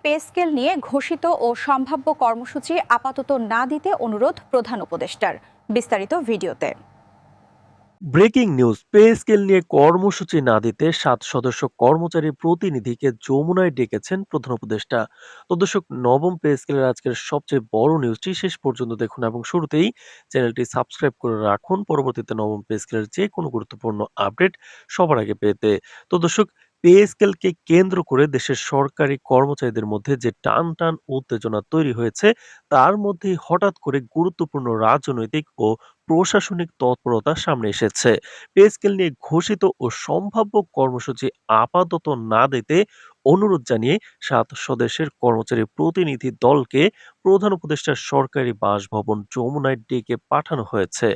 Pay scale নিয়ে ঘোষিত ও সম্ভাব্য কর্মসূচি আপাতত না দিতে অনুরোধ প্রধান উপদেষ্টার। বিস্তারিত ভিডিওতে। ব্রেকিং নিউজ, পে স্কেল নিয়ে কর্মসূচি না দিতে 7 সদস্য কর্মচারী প্রতিনিধিকে যমুনায় ডেকেছেন প্রধান উপদেষ্টা। তো দর্শক, নবম পে স্কেলের আজকের সবচেয়ে বড় নিউজটি শেষ পর্যন্ত দেখুন এবং শুরুতেই চ্যানেলটি সাবস্ক্রাইব করে রাখুন পরবর্তীতে নবম পে স্কেলের যে কোনো গুরুত্বপূর্ণ আপডেট সবার আগে পেতে। তো দর্শক, পে স্কেলকে কেন্দ্র করে দেশের সরকারি কর্মচারীদের মধ্যে যে টান টান উত্তেজনা তৈরি হয়েছে, তার মধ্যেই হঠাৎ করে গুরুত্বপূর্ণ রাজনৈতিক ও প্রশাসনিক তৎপরতা সামনে এসেছে। পে স্কেল নিয়ে ঘোষিত ও সম্ভাব্য কর্মসূচি আপাতত না দিতে অনুরোধ জানিয়ে 7 সদস্যের কর্মচারী প্রতিনিধি দলকে প্রধান উপদেষ্টার সরকারি বাসভবন যমুনায় ডেকে পাঠানো হয়েছে।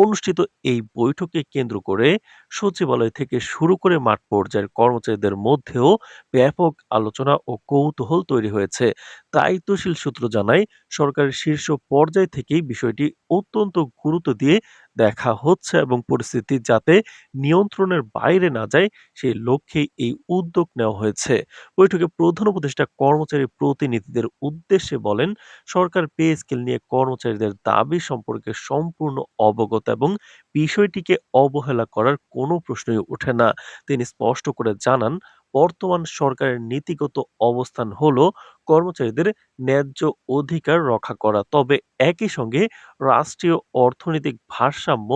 অনুষ্ঠিত এই বৈঠকে কেন্দ্র করে সচিবালয় থেকে শুরু করে মাঠ পর্যায়ের কর্মচারীদের মধ্যেও ব্যাপক আলোচনা ও কৌতূহল তৈরি হয়েছে। দায়িত্বশীল সূত্র জানায়, সরকারের শীর্ষ পর্যায় থেকেই বিষয়টি অত্যন্ত গুরুত্ব দিয়ে দেখা হচ্ছে এবং পরিস্থিতি যাতে নিয়ন্ত্রণের বাইরে না যায় সেই লক্ষ্যেই এই উদ্যোগ নেওয়া হয়েছে। বৈঠকে প্রধান উপদেষ্টা কর্মচারী প্রতিনিধিদের উদ্দেশ্যে বলেন, সরকার পে স্কেল নিয়ে কর্মচারীদের দাবি সম্পর্কে সম্পূর্ণ অবগত এবং বিষয়টিকে অবহেলা করার কোনো প্রশ্নই ওঠে না। তিনি স্পষ্ট করে জানান, বর্তমান সরকারের নীতিগত অবস্থান হলো কর্মচারীদের ন্যায্য অধিকার রক্ষা করা। তবে একই সঙ্গে রাষ্ট্রীয় অর্থনৈতিক ভারসাম্য,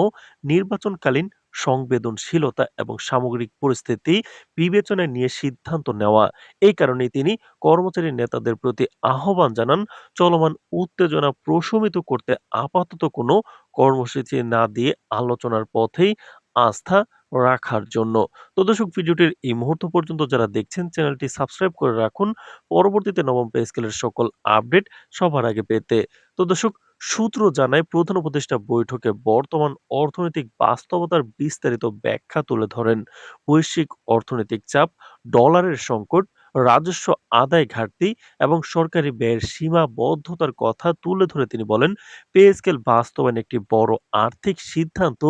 নির্বাচনকালীন সংবেদনশীলতা এবং সামগ্রিক পরিস্থিতি বিবেচনায় নিয়ে সিদ্ধান্ত নেওয়া। এই কারণেই তিনি কর্মচারী নেতাদের প্রতি আহ্বান জানান, চলমান উত্তেজনা প্রশমিত করতে আপাতত কোনো কর্মসূচি না দিয়ে আলোচনার পথেই আস্থা রাখার জন্য। তো দর্শক, ভিডিওটির এই মুহূর্ত পর্যন্ত যারা দেখছেন চ্যানেলটি সাবস্ক্রাইব করে রাখুন পরবর্তীতে নবম পে স্কেলের সকল আপডেট সবার আগে পেতে। তো দর্শক, সূত্র জানায়, প্রধান উপদেষ্টা বৈঠকে বর্তমান অর্থনৈতিক বাস্তবতার বিস্তারিত ব্যাখ্যা তুলে ধরেন। বৈশ্বিক অর্থনৈতিক চাপ, ডলারের সংকট, রাজস্ব আদায় ঘাটতি এবং সরকারি ব্যয়ের সীমাবদ্ধতার কথা তুলে ধরে তিনি বলেন, পে স্কেল বাস্তবায়ন একটি বড় আর্থিক সিদ্ধান্ত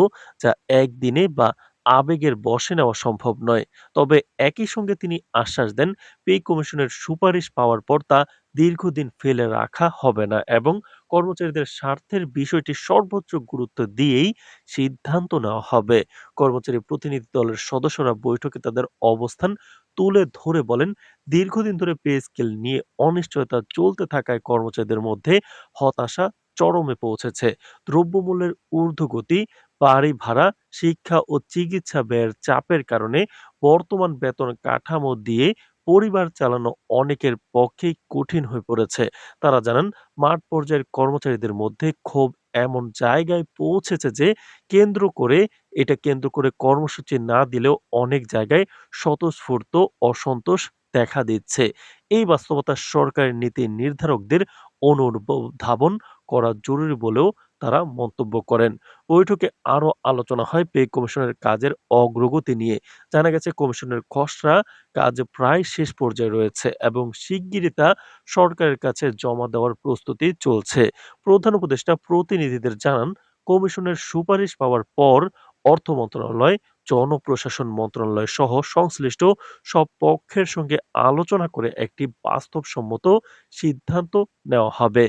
যা একদিনে বা আবেগের বশে নেওয়া সম্ভব নয়। তবে একই সঙ্গে তিনি আশ্বাস দেন, পে কমিশনের সুপারিশ পাওয়ার পর তা দীর্ঘদিন ফেলে রাখা হবে না এবং কর্মচারীদের স্বার্থের বিষয়টি সর্বোচ্চ গুরুত্ব দিয়েই সিদ্ধান্ত নেওয়া হবে। কর্মচারী প্রতিনিধি দলের সদস্যরা বৈঠকে তাদের অবস্থান তুলে ধরে বলেন, দীর্ঘদিন ধরে পে স্কেল নিয়ে অনিশ্চয়তা চলতে থাকায় কর্মচারীদের মধ্যে হতাশা চরমে পৌঁছেছে। দ্রব্যমূল্যের ঊর্ধ্বগতি, বাড়ি ভাড়া, শিক্ষা ও চিকিৎসা ব্যয়ের চাপের কারণে বর্তমান বেতন কাঠামো দিয়ে পরিবার চালানো অনেকের পক্ষেই কঠিন হয়ে পড়েছে। তারা জানান, মাঠ পর্যায়ের কর্মচারীদের মধ্যে ক্ষোভ এমন জায়গায় পৌঁছেছে যে কেন্দ্র করে কর্মসূচি না দিলেও অনেক জায়গায় স্বতঃস্ফূর্ত অসন্তোষ দেখা দিচ্ছে। এই বাস্তবতা সরকারি নীতি নির্ধারকদের অনুধাবন করা জরুরি বলেও তারা মন্তব্য করেন। বৈঠকে আরো আলোচনা হয় পে কমিশনের কাজের অগ্রগতি নিয়ে। জানা গেছে, কমিশনের খসড়া কাজ প্রায় শেষ পর্যায়ে রয়েছে এবং শিগগিরই তা সরকারের কাছে জমা দেওয়ার প্রস্তুতি চলছে। প্রধান উপদেষ্টা প্রতিনিধিদের জানান, কমিশনের সুপারিশ পাওয়ার পর অর্থ মন্ত্রণালয়, জনপ্রশাসন মন্ত্রণালয় সহ সংশ্লিষ্ট সব পক্ষের সঙ্গে আলোচনা করে একটি বাস্তবসম্মত সিদ্ধান্ত নেওয়া হবে।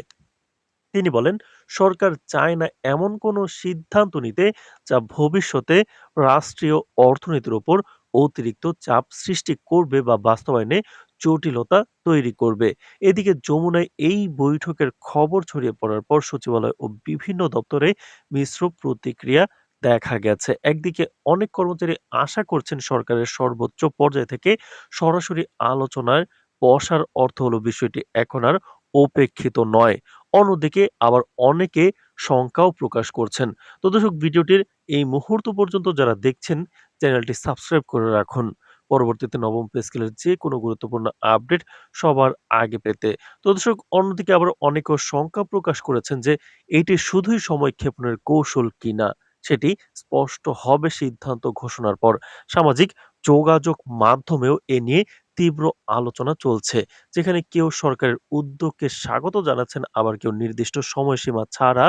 তিনি বলেন, সরকার চায় না এমন কোনো সিদ্ধান্ত নিতে যা ভবিষ্যতে রাষ্ট্রীয় অর্থনীতির উপর অতিরিক্ত চাপ সৃষ্টি করবে বা বাস্তবায়নে জটিলতা তৈরি করবে। এদিকে যমুনায় এই বৈঠকের খবর ছড়িয়ে পড়ার পর সচিবালয় ও বিভিন্ন দপ্তরে মিশ্র প্রতিক্রিয়া দেখা গেছে। একদিকে অনেক কর্মচারী আশা করছেন সরকারের সর্বোচ্চ পর্যায় থেকে সরাসরি আলোচনায় বসার অর্থ হলো বিষয়টি এখন আর উপেক্ষিত নয়। অন্যদিকে আবার অনেকে শঙ্কাও প্রকাশ করছেন। তো দর্শক, ভিডিওটির এই মুহূর্ত পর্যন্ত যারা দেখছেন চ্যানেলটি সাবস্ক্রাইব করে রাখুন পরবর্তীতে নবম পে স্কেলের যে কোনো গুরুত্বপূর্ণ আপডেট সবার আগে পেতে। তো দর্শক, অন্যদিকে আবার অনেকেও শঙ্কা প্রকাশ করেছেন যে এটি শুধুই সময় ক্ষেপণের কৌশল কিনা সেটি স্পষ্ট হবে সিদ্ধান্ত ঘোষণার পর। সামাজিক যোগাযোগ মাধ্যমেও এ নিয়ে তীব্র আলোচনা চলছে, যেখানে কেউ সরকারের উদ্যোগকে স্বাগত জানাচ্ছেন, আবার কেউ নির্দিষ্ট সময়সীমা ছাড়া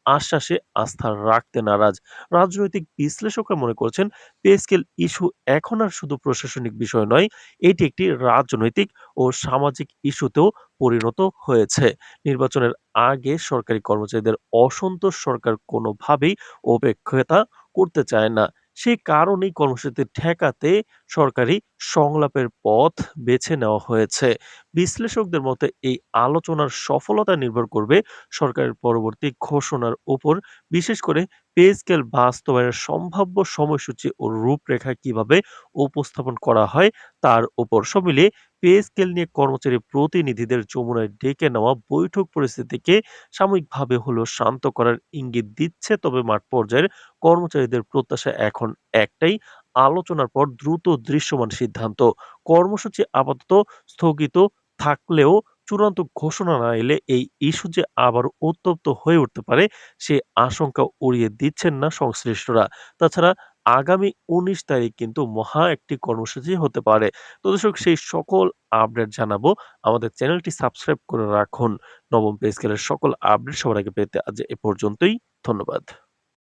আশ্বাসে আস্থা রাখতে নারাজ। রাজনৈতিক বিশ্লেষকরা মনে করছেন, পে স্কেল ইস্যু এখন আর শুধু প্রশাসনিক বিষয় নয়, এটি একটি রাজনৈতিক ও সামাজিক ইস্যুতেও পরিণত হয়েছে। নির্বাচনের আগে সরকারি কর্মচারীদের অসন্তোষ সরকার কোনোভাবেই উপেক্ষা করতে চায় না। সে কারণেই কর্মসূচিতে ঠেকাতে সরকারি সংলাপের পথ বেছে নেওয়া হয়েছে। বিশ্লেষকদের মতে এই আলোচনার সফলতা নির্ভর করবে সরকারের পরবর্তী ঘোষণার উপর, বিশেষ করে পে স্কেল বাস্তবায়নের সম্ভাব্য সময়সূচি ও রূপরেখা কিভাবে উপস্থাপন করা হয় তার উপর। সব মিলিয়ে পে স্কেল নিয়ে কর্মচারী প্রতিনিধিদের যমুনায় ডেকে নেওয়া বৈঠক পরিস্থিতিকে সাময়িকভাবে হলেও শান্ত করার ইঙ্গিত দিচ্ছে। তবে মাঠ পর্যায়ের কর্মচারীদের প্রত্যাশা এখন একটাই, আলোচনার পর দ্রুত দৃশ্যমান সিদ্ধান্ত। কর্মসূচি আপাতত স্থগিত থাকলেও চূড়ান্ত ঘোষণা না এলে এই ইস্যু যে আবার উত্তপ্ত হয়ে উঠতে পারে সে আশঙ্কা উড়িয়ে দিচ্ছেন না সংশ্লিষ্টরা। তাছাড়া আগামী ১৯ তারিখ কিন্তু মহা একটি কর্মসূচি হতে পারে। তো দর্শক, সেই সকল আপডেট জানাবো। আমাদের চ্যানেলটি সাবস্ক্রাইব করে রাখুন। নবম পে স্কেলের সকল আপডেট সবার আগে পেতে আজ এ পর্যন্তই। ধন্যবাদ।